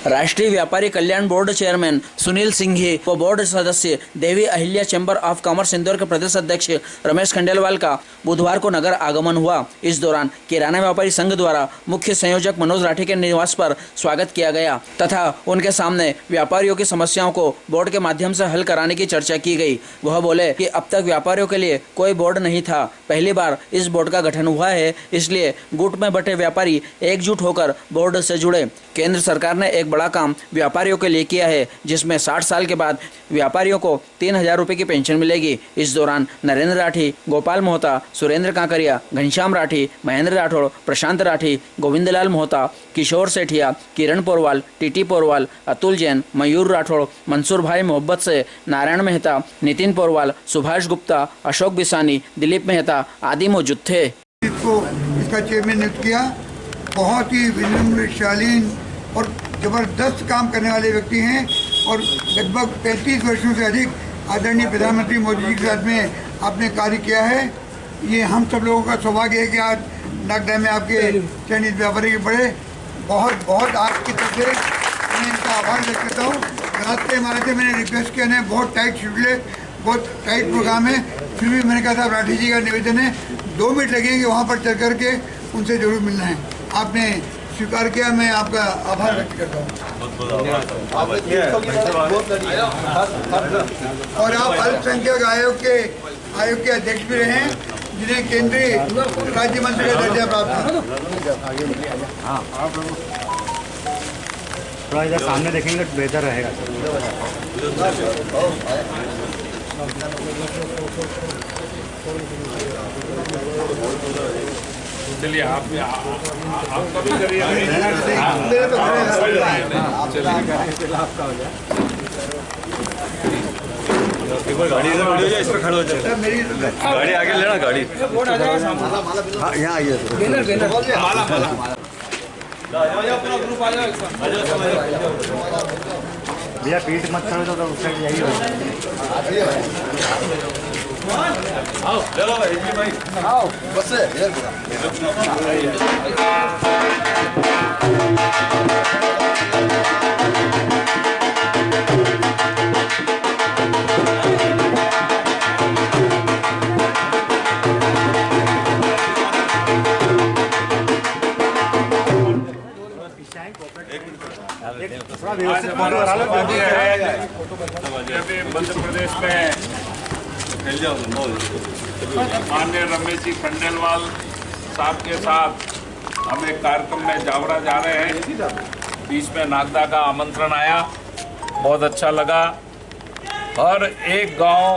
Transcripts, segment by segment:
राष्ट्रीय व्यापारी कल्याण बोर्ड चेयरमैन सुनील सिंघी व बोर्ड सदस्य Devi Ahilya chamber of commerce Indore के प्रदेश अध्यक्ष रमेश खंडेलवाल का बुधवार को नगर आगमन हुआ। इस दौरान किराना व्यापारी संघ द्वारा मुख्य संयोजक मनोज राठी के निवास पर स्वागत किया गया तथा उनके सामने व्यापारियों की समस्याओं को बोर्ड के माध्यम से हल कराने की चर्चा की गई। वह बोले कि अब तक व्यापारियों के लिए कोई बोर्ड नहीं था, पहली बार इस बोर्ड का गठन हुआ है, इसलिए गुट में बटे व्यापारी एकजुट होकर बोर्ड से जुड़े। केंद्र सरकार ने एक बड़ा काम व्यापारियों के लिए किया है, जिसमें 60 साल के बाद व्यापारियों को 3000 रुपए की पेंशन मिलेगी। इस दौरान नरेंद्र राठी, गोपाल मोहता, सुरेंद्र कांकरिया, घनश्याम राठी, महेंद्र राठौड़, प्रशांत राठी, गोविंदलाल मोहता, किशोर सेठिया, किरण पोरवाल, टीटी पोरवाल, अतुल जैन, मयूर राठौड़, मंसूर भाई मोहब्बत से, नारायण मेहता, नितिन पोरवाल, सुभाष गुप्ता, अशोक बिसानी, दिलीप मेहता आदि मौजूद थे। इसका चेयरमैन नियुक्त किया। बहुत ही विनम्र, शालीन और जबरदस्त काम करने वाले व्यक्ति हैं और लगभग 35 वर्षों से अधिक आदरणीय प्रधानमंत्री मोदी जी के साथ में आपने कार्य किया है। ये हम सब लोगों का सौभाग्य है कि आज नागदा में आपके चयनित व्यापारी के बड़े बहुत आपकी तरफ से मैं इनका आभार व्यक्त करता हूँ। रात के हमारे से मैंने रिक्वेस्ट किया है, बहुत टाइट शेड्यूल है, बहुत टाइट प्रोग्राम है, फिर भी मैंने कहा था राठी जी का निवेदन है 2 मिनट लगेंगे वहाँ पर चल करके उनसे जरूर मिलना है। आपने स्वीकार किया, मैं आपका आभार व्यक्त करता हूँ। और आप अल्पसंख्यक आयोग के अध्यक्ष भी रहे हैं, जिन्हें केंद्रीय राज्य मंत्री का दर्जा प्राप्त है। थोड़ा इधर सामने देखेंगे तो बेहतर रहेगा। चलिए आप कभी करिए। गाड़ी इधर हो जाए, इस पर खड़े हो जाए। गाड़ी आगे लेना, गाड़ी हाँ यहाँ आइए। भैया पीठ मत छोड़ो तो उस साइड यही आओ चलो भाई आओ बस मध्य प्रदेश में माननीय रमेश जी खंडेलवाल साहब के साथ हम एक कार्यक्रम में जावरा जा रहे हैं। बीच में नागदा का आमंत्रण आया, बहुत अच्छा लगा। हर एक गांव,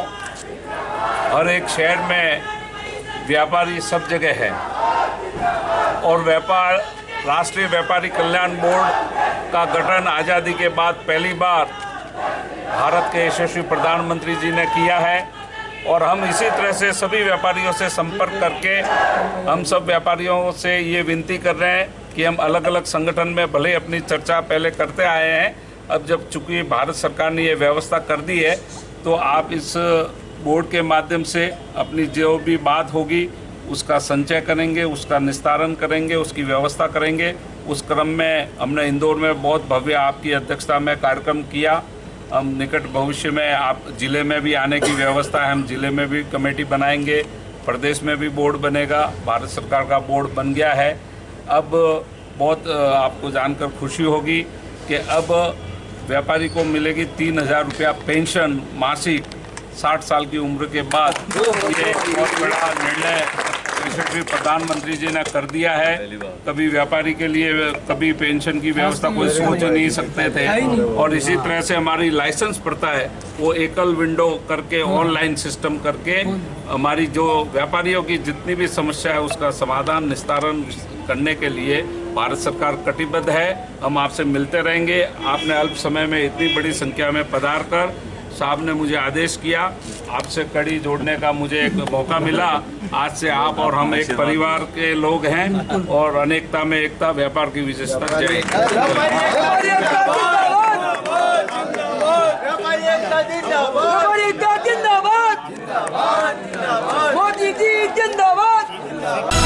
हर एक शहर में व्यापारी सब जगह है और राष्ट्रीय व्यापारी कल्याण बोर्ड का गठन आज़ादी के बाद पहली बार भारत के यशस्वी प्रधानमंत्री जी ने किया है और हम इसी तरह से सभी व्यापारियों से संपर्क करके हम सब व्यापारियों से ये विनती कर रहे हैं कि हम अलग अलग संगठन में भले अपनी चर्चा पहले करते आए हैं, अब जब चूँकि भारत सरकार ने ये व्यवस्था कर दी है तो आप इस बोर्ड के माध्यम से अपनी जो भी बात होगी उसका संचय करेंगे, उसका निस्तारण करेंगे, उसकी व्यवस्था करेंगे। उस क्रम में हमने इंदौर में बहुत भव्य आपकी अध्यक्षता में कार्यक्रम किया। हम निकट भविष्य में आप जिले में भी आने की व्यवस्था है, हम जिले में भी कमेटी बनाएंगे, प्रदेश में भी बोर्ड बनेगा, भारत सरकार का बोर्ड बन गया है। अब बहुत आपको जानकर खुशी होगी कि अब व्यापारी को मिलेगी 3000 रुपया पेंशन मासिक 60 साल की उम्र के बाद। ये बहुत बड़ा निर्णय यशस्वी प्रधानमंत्री जी ने कर दिया है। कभी व्यापारी के लिए कभी पेंशन की व्यवस्था कोई सोच नहीं सकते थे और इसी तरह से हमारी लाइसेंस प्रथा है वो एकल विंडो करके ऑनलाइन सिस्टम करके हमारी जो व्यापारियों की जितनी भी समस्या है उसका समाधान निस्तारण करने के लिए भारत सरकार कटिबद्ध है। हम आपसे मिलते रहेंगे। आपने अल्प समय में इतनी बड़ी संख्या में पधार कर साहब ने मुझे आदेश किया, आपसे कड़ी जोड़ने का मुझे एक मौका मिला। आज से आप और हम एक परिवार के लोग हैं और अनेकता में एकता, व्यापार की विशेषता। जय जिंदाबाद, मोदी जी जिंदाबाद।